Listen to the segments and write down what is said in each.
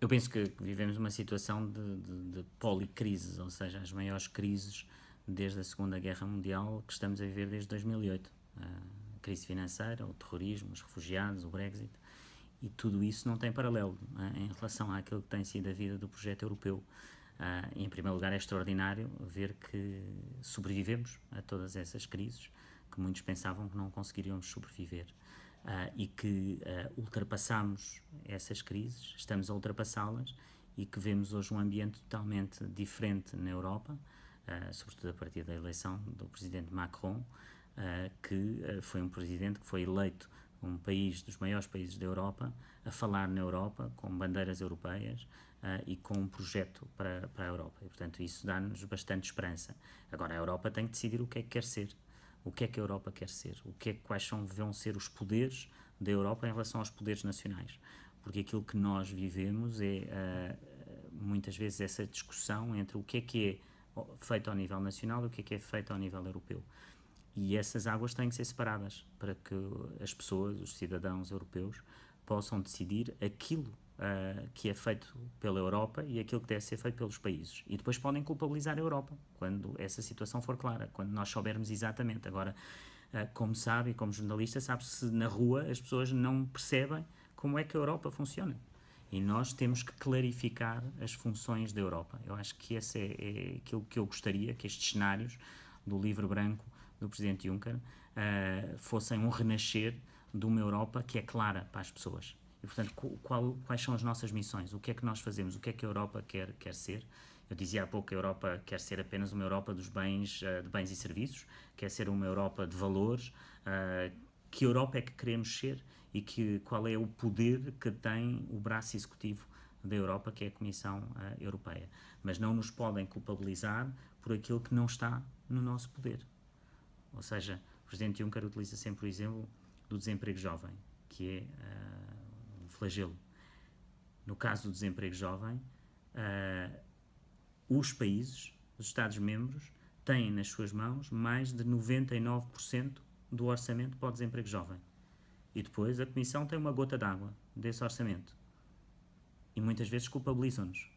Eu penso que vivemos uma situação de policrises, ou seja, as maiores crises desde a Segunda Guerra Mundial que estamos a viver desde 2008. A crise financeira, o terrorismo, os refugiados, o Brexit, e tudo isso não tem paralelo em relação àquilo que tem sido a vida do projeto europeu. Em primeiro lugar, é extraordinário ver que sobrevivemos a todas essas crises que muitos pensavam que não conseguiríamos sobreviver. E que ultrapassamos essas crises, estamos a ultrapassá-las e que vemos hoje um ambiente totalmente diferente na Europa, sobretudo a partir da eleição do presidente Macron, que foi um presidente que foi eleito um país dos maiores países da Europa, a falar na Europa, com bandeiras europeias e com um projeto para a Europa. E, portanto, isso dá-nos bastante esperança. Agora, a Europa tem que decidir o que é que quer ser. O que é que a Europa quer ser? Quais vão ser os poderes da Europa em relação aos poderes nacionais? Porque aquilo que nós vivemos é, muitas vezes, essa discussão entre o que é feito ao nível nacional e o que é feito ao nível europeu. E essas águas têm que ser separadas para que as pessoas, os cidadãos europeus, possam decidir aquilo que é feito pela Europa e aquilo que deve ser feito pelos países. E depois podem culpabilizar a Europa, quando essa situação for clara, quando nós soubermos exatamente. Agora, como sabe, e como jornalista, sabe-se na rua as pessoas não percebem como é que a Europa funciona. E nós temos que clarificar as funções da Europa. Eu acho que esse é aquilo que eu gostaria, que estes cenários do livro branco do Presidente Juncker fossem um renascer de uma Europa que é clara para as pessoas. E, portanto, quais são as nossas missões? O que é que nós fazemos? O que é que a Europa quer ser? Eu dizia há pouco que a Europa quer ser apenas uma Europa dos bens, de bens e serviços, quer ser uma Europa de valores. Que Europa é que queremos ser e qual é o poder que tem o braço executivo da Europa, que é a Comissão Europeia. Mas não nos podem culpabilizar por aquilo que não está no nosso poder. Ou seja, o Presidente Juncker utiliza sempre o exemplo do desemprego jovem, que é um flagelo. No caso do desemprego jovem, os países, os Estados-membros, têm nas suas mãos mais de 99% do orçamento para o desemprego jovem. E depois a Comissão tem uma gota d'água desse orçamento. E muitas vezes culpabilizam-nos.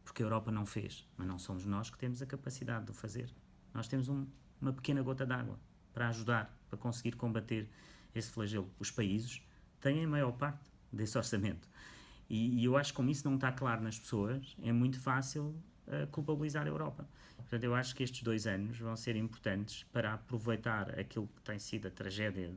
Porque a Europa não fez. Mas não somos nós que temos a capacidade de o fazer. Nós temos uma pequena gota d'água para ajudar, para conseguir combater esse flagelo. Os países têm a maior parte desse orçamento. E eu acho que como isso não está claro nas pessoas, é muito fácil culpabilizar a Europa. Portanto, eu acho que estes 2 anos vão ser importantes para aproveitar aquilo que tem sido a tragédia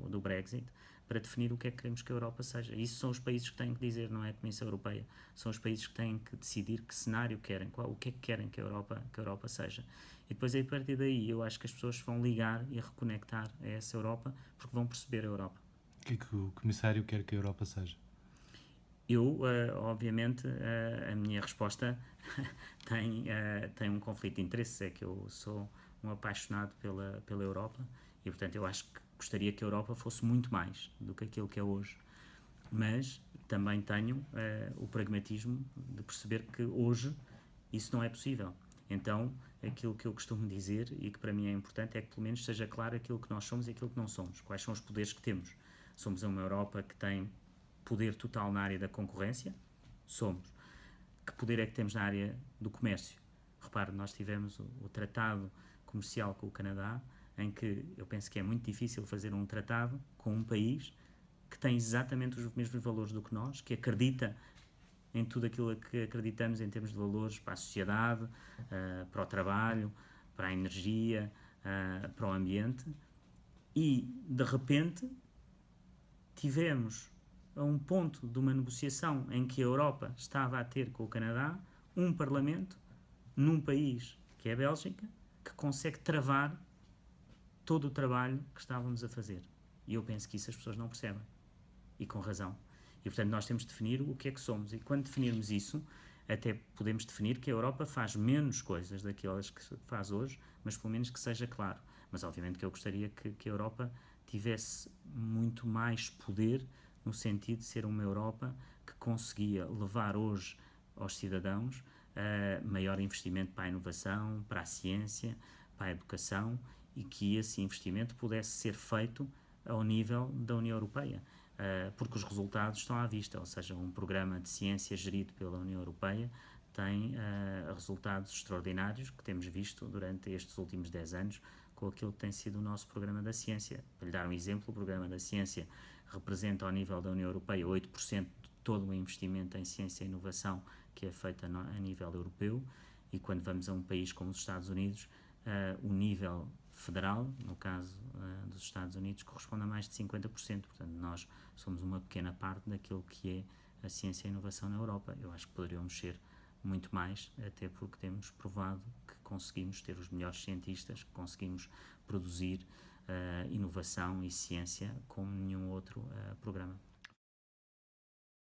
do Brexit, para definir o que é que queremos que a Europa seja. Isso são os países que têm que dizer, não é a Comissão Europeia. São os países que têm que decidir que cenário querem, o que é que querem que a Europa seja. E depois, a partir daí, eu acho que as pessoas vão ligar e reconectar a essa Europa, porque vão perceber a Europa. O que é que o Comissário quer que a Europa seja? Eu, obviamente, a minha resposta tem um conflito de interesses, é que eu sou um apaixonado pela Europa e, portanto, eu acho que gostaria que a Europa fosse muito mais do que aquilo que é hoje. Mas também tenho o pragmatismo de perceber que hoje isso não é possível. Então, aquilo que eu costumo dizer e que para mim é importante é que pelo menos seja claro aquilo que nós somos e aquilo que não somos. Quais são os poderes que temos? Somos uma Europa que tem poder total na área da concorrência? Somos. Que poder é que temos na área do comércio? Repare, nós tivemos o tratado comercial com o Canadá, em que eu penso que é muito difícil fazer um tratado com um país que tem exatamente os mesmos valores do que nós, que acredita em tudo aquilo que acreditamos em termos de valores para a sociedade, para o trabalho, para a energia, para o ambiente, e de repente tivemos a um ponto de uma negociação em que a Europa estava a ter com o Canadá um parlamento num país que é a Bélgica que consegue travar todo o trabalho que estávamos a fazer. E eu penso que isso as pessoas não percebem. E com razão. E portanto nós temos de definir o que é que somos. E quando definirmos isso, até podemos definir que a Europa faz menos coisas daquelas que faz hoje, mas pelo menos que seja claro. Mas obviamente que eu gostaria que a Europa tivesse muito mais poder no sentido de ser uma Europa que conseguia levar hoje aos cidadãos maior investimento para a inovação, para a ciência, para a educação e que esse investimento pudesse ser feito ao nível da União Europeia. porque os resultados estão à vista, ou seja, um programa de ciência gerido pela União Europeia tem resultados extraordinários que temos visto durante estes últimos 10 anos com aquilo que tem sido o nosso programa da ciência. Para lhe dar um exemplo, o programa da ciência representa ao nível da União Europeia 8% de todo o investimento em ciência e inovação que é feito a nível europeu, e quando vamos a um país como os Estados Unidos, o nível federal, no caso dos Estados Unidos, corresponde a mais de 50%. Portanto, nós somos uma pequena parte daquilo que é a ciência e a inovação na Europa. Eu acho que poderíamos ser muito mais, até porque temos provado que conseguimos ter os melhores cientistas, que conseguimos produzir inovação e ciência como nenhum outro programa.